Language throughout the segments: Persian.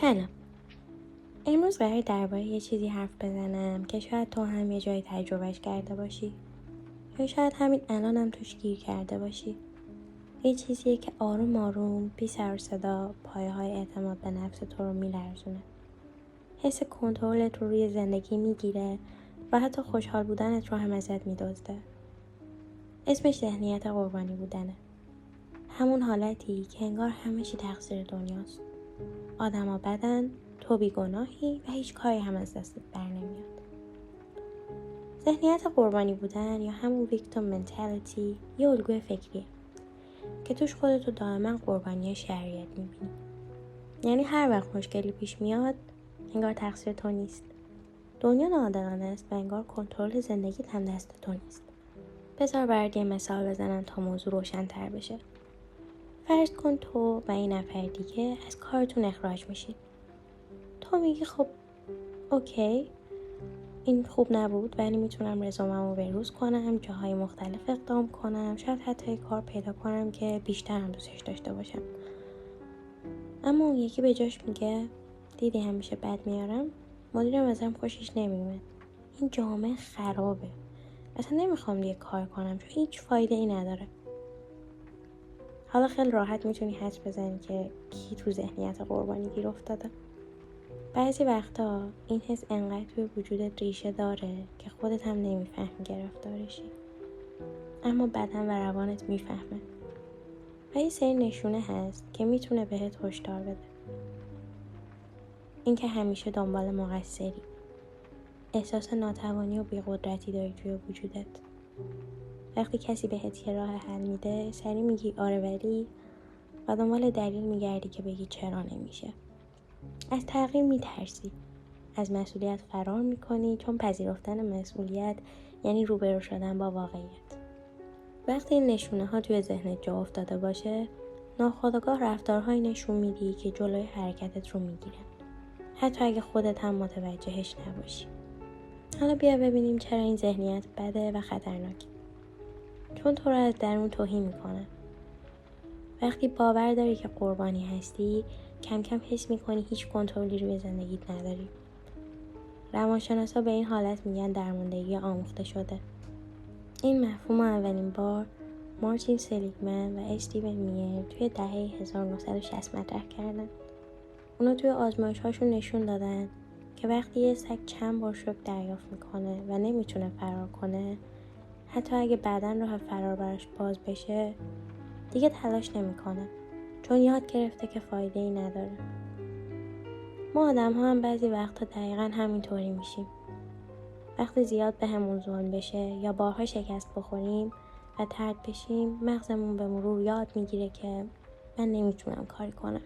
سلام. امروز قراره درباره یه چیزی حرف بزنم که شاید تو هم یه جایی تجربهش کرده باشی یا شاید همین الانم توش گیر کرده باشی. یه چیزیه که آروم آروم بی سر و صدا پایه‌های اعتماد به نفس تو رو میلرزونه. حس کنترلت رو روی زندگی میگیره و حتی خوشحال بودنت رو هم ازت میدزده. اسمش ذهنیت قربانی بودنه. همون حالتی که انگار همه چی تقصیر دنیاست. آدما بدن، تو بیگناهی و هیچ کاری هم از دستت بر نمیاد. ذهنیت قربانی بودن یا همون ویکتیم منتالیتی یه الگوی فکریه که توش خودتو دائما قربانی شرایط میبینی. یعنی هر وقت مشکلی پیش میاد انگار تقصیر تو نیست. دنیا ناعادلانه است و انگار کنترل زندگیت هم دست تو نیست. بذار برات یه مثال بزنم تا موضوع روشن تر بشه. فرض کن تو و این نفر دیگه از کارتون اخراج میشید. تو میگی خب اوکی، این خوب نبود ولی میتونم رزوممو بروز کنم، جاهای مختلف اقدام کنم، شاید حتی کار پیدا کنم که بیشتر هم دوستش داشته باشم. اما اون یکی به جاش میگه دیدی همیشه بد میارم، مدیرم ازم خوشش نمیومد، این جامعه خرابه، اصلا نمیخوام دیگه کار کنم چون هیچ فایده ای نداره. حالا خیلی راحت میتونی حدس بزنی که کی تو ذهنیت قربانی گیر افتاده. بعضی وقتا این حس انقدر توی وجودت ریشه داره که خودت هم نمیفهمی گرفتارشی، اما بدن و روانت میفهمه و یه سری نشونه هست که میتونه بهت هشدار بده. این که همیشه دنبال مقصری، احساس ناتوانی و بی‌قدرتی داری توی وجودت. وقتی کسی بهت یه راه حل میده سری میگی آره ولی، و دنبال دلیل میگردی که بگی چرا نمیشه. از تغییر میترسی، از مسئولیت فرار میکنی چون پذیرفتن مسئولیت یعنی روبرو شدن با واقعیت. وقتی این نشونه ها توی ذهنت جا افتاده باشه، ناخودآگاه رفتارهایی نشون میدی که جلوی حرکتت رو میگیرن، حتی اگه خودت هم متوجهش نباشی. حالا بیا ببینیم چرا این ذهنیت بده و خطرناکه. چون تو رو از درون توهین میکنه. وقتی باور داری که قربانی هستی، کم کم حس میکنی هیچ کنترلی روی زندگیت نداری. روانشناسا به این حالت میگن درماندگی آموخته شده. این مفهوم اولین بار مارتین سلیگمن و استیون میر توی دهه 1960 مطرح کردن. اونا توی آزمایش‌هاشون نشون دادن که وقتی یه سگ چند بار شوک دریافت میکنه و نمیتونه فرار کنه، حتی اگه بعداً راه فرار براش باز بشه دیگه تلاش نمیکنه، چون یاد گرفته که فایده‌ای نداره. ما آدم‌ها هم بعضی وقتا دقیقاً همینطوری میشیم. وقتی زیاد بهمون ظلم بشه یا بارها شکست بخوریم و طرد بشیم، مغزمون به مرور یاد میگیره که من نمیتونم کاری کنم.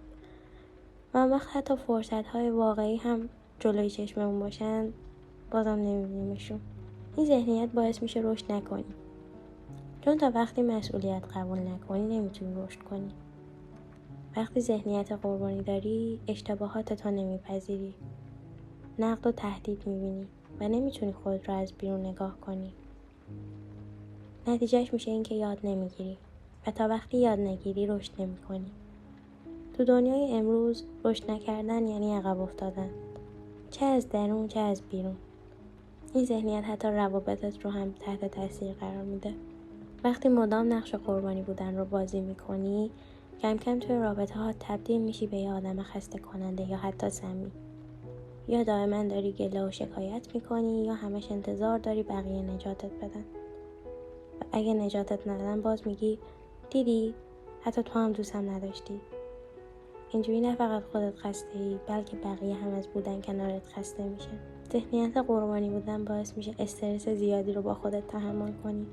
و وقت حتی فرصت‌های واقعی هم جلوی چشممون باشن بازم نمیبینیمشون. این ذهنیت باعث میشه رشد نکنی. چون تا وقتی مسئولیت قبول نکنی نمیتونی رشد کنی. وقتی ذهنیت قربانی داری، اشتباهاتتو نمیپذیری، نقد و تهدید میبینی و نمیتونی خود را از بیرون نگاه کنی. نتیجهش میشه این که یاد نمیگیری و تا وقتی یاد نگیری رشد نمیکنی. تو دنیای امروز رشد نکردن یعنی عقب افتادن، چه از درون چه از بیرون. این ذهنیت حتی روابطت رو هم تحت تاثیر قرار میده. وقتی مدام نقش قربانی بودن رو بازی میکنی، کم کم توی رابطه ها تبدیل میشی به یه آدم خسته کننده یا حتی سمی. یا دائما داری گله و شکایت میکنی یا همش انتظار داری بقیه نجاتت بدن. و اگه نجاتت ندن باز میگی دیدی حتی تو هم دوستم نداشتی. اینجوری نه فقط خودت خسته ای بلکه بقیه هم از بودن کنارت خسته میشن. ذهنیت قربانی بودن باعث میشه استرس زیادی رو با خودت تحمل کنی.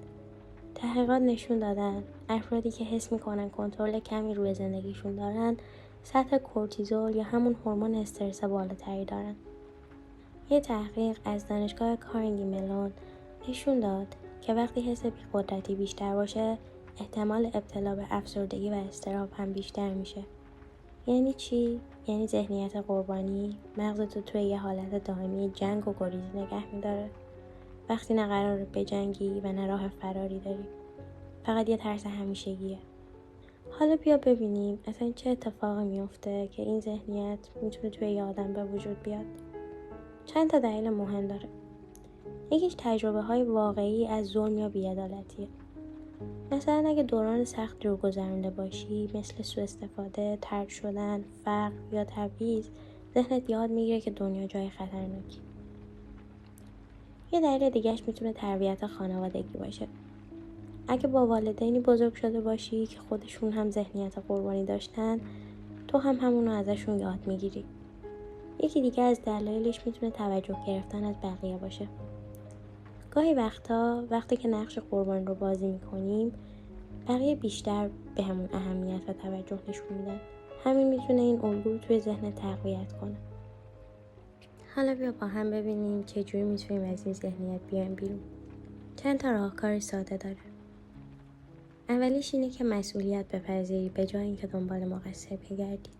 تحقیقات نشون دادن افرادی که حس میکنن کنترل کمی روی زندگیشون دارن سطح کورتیزول یا همون هورمون استرس بالاتری دارن. یه تحقیق از دانشگاه کارنگی ملون نشون داد که وقتی حس بی‌قدرتی بیشتر باشه احتمال ابتلا به افسردگی و اضطراب هم بیشتر میشه. یعنی چی؟ یعنی ذهنیت قربانی مغزتو توی یه حالت دائمی جنگ و گریز نگه میداره. وقتی نه قراره بجنگی و نه راه فراری داری، فقط یه ترس همیشگیه. حالا بیا ببینیم اصلا چه اتفاقی میفته که این ذهنیت میتونه توی یه آدم به وجود بیاد. چند تا دلیل مهم داره. یکیش تجربه های واقعی از ظلم یا بی‌عدالتیه. مثلا اگه دوران سخت رو گذرونده باشی، مثل سوء استفاده، طرد شدن، فقر یا تبعیض، ذهنت یاد میگیره که دنیا جای خطرناکی. یه دلیل دیگهش میتونه تربیت خانوادگی باشه. اگه با والدینی بزرگ شده باشی که خودشون هم ذهنیت قربانی داشتن، تو هم همونو ازشون یاد میگیری. یکی دیگه از دلایلش میتونه توجه گرفتن از بقیه باشه. گاهی وقتی که نقش قربانی رو بازی میکنیم، بقیه بیشتر بهمون اهمیت و توجه نشون میدن. همین میتونه این الگو رو توی ذهن تقویت کنه. حالا بیا با هم ببینیم چجوری میتونیم از این ذهنیت بیایم بیرون. چند تا راهکار ساده داره. اولیش اینه که مسئولیت بپذیری به جای اینکه دنبال مقصر بگردی.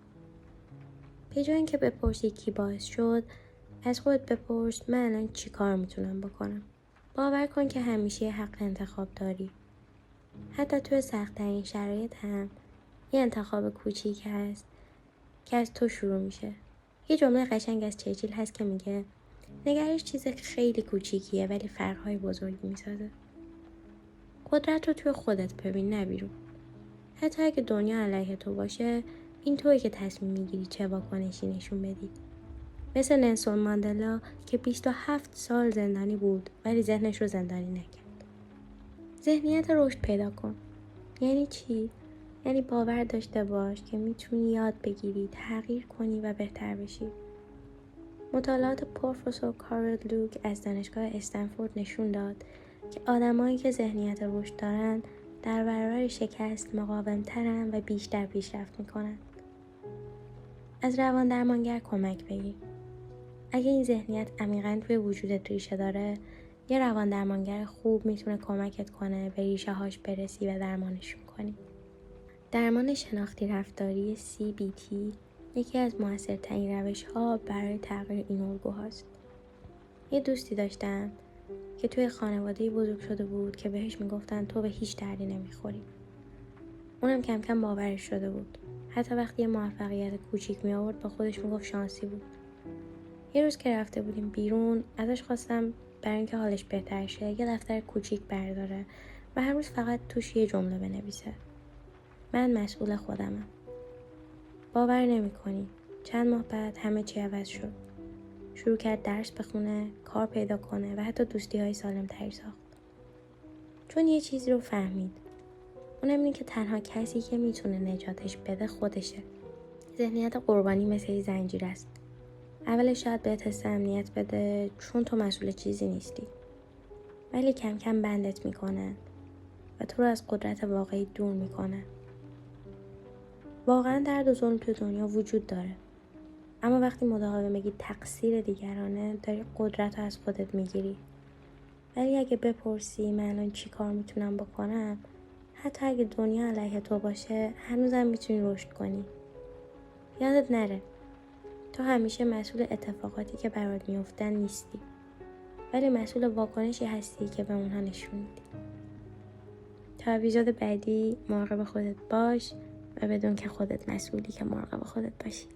به جای اینکه بپرسی کی باعث شد، از خودت بپرس من الان چی کار میتونم بکنم. باور کن که همیشه حق انتخاب داری. حتی توی سخت‌ترین شرایط هم یه انتخاب کوچیک هست که از تو شروع میشه. یه جمله قشنگ از چرچیل هست که میگه نگرش چیز خیلی کوچیکیه ولی فرق‌های بزرگی میسازه. قدرت رو توی خودت ببین، نه بیرون. حتی اگه دنیا علیه تو باشه، این تویی که تصمیم میگیری چه واکنشی نشون بدی. مثل نلسون ماندلا که 27 سال زندانی بود ولی ذهنش رو زندانی نکرد. ذهنیت رشد پیدا کن. یعنی چی؟ یعنی باور داشته باش که میتونی یاد بگیری، تغییر کنی و بهتر بشی. مطالعات پروفسور کارل لوک از دانشگاه استنفورد نشون داد که آدمایی که ذهنیت رشد دارن در برابر شکست مقاوم‌ترن و بیشتر پیشرفت میکنن. از روان درمانگر کمک بگیر. اگه این ذهنیت عمیقاً توی وجودت ریشه داره، یه روان درمانگر خوب میتونه کمکت کنه به ریشه هاش برسی و درمانشون کنی. درمان شناختی رفتاری CBT یکی از موثرترین روش‌ها برای تغییر این الگوهاست. یه دوستی داشتم که توی خانواده‌ای بزرگ شده بود که بهش میگفتن تو به هیچ دردی نمیخوری. اونم کم کم باورش شده بود. حتی وقتی یه موفقیت کوچیک می آورد با خودش میگفت شانسی بود. یه روز که رفته بودیم بیرون، ازش خواستم برای اینکه حالش بهتر شه یه دفتر کوچیک برداره و هر روز فقط توش یه جمله بنویسه. من مسئول خودمم. باور نمی‌کنی. چند ماه بعد همه چی عوض شد. شروع کرد درس بخونه، کار پیدا کنه و حتی دوستی‌های سالم‌تری ساخت. چون یه چیزی رو فهمید. اونم اینه که تنها کسی که میتونه نجاتش بده خودشه. ذهنیت قربانی مثل یه زنجیر است. اولش شاید بهت حس امنیت بده چون تو مسئول چیزی نیستی. ولی کم کم بندت میکنن و تو رو از قدرت واقعی دور میکنن. واقعا درد و ظلم تو دنیا وجود داره. اما وقتی مداوم بگی تقصیر دیگرانه، داری قدرت رو از خودت میگیری. ولی اگه بپرسی من الان چی کار میتونم بکنم، حتی اگه دنیا علیه تو باشه هنوزم میتونی رشد کنی. یادت نره تو همیشه مسئول اتفاقاتی که برات میافتن نیستی، ولی مسئول واکنشی هستی که به اونها نشون میدی. تا اپیزود بعدی مراقب خودت باش و بدون که خودت مسئولی که مراقب خودت باشی.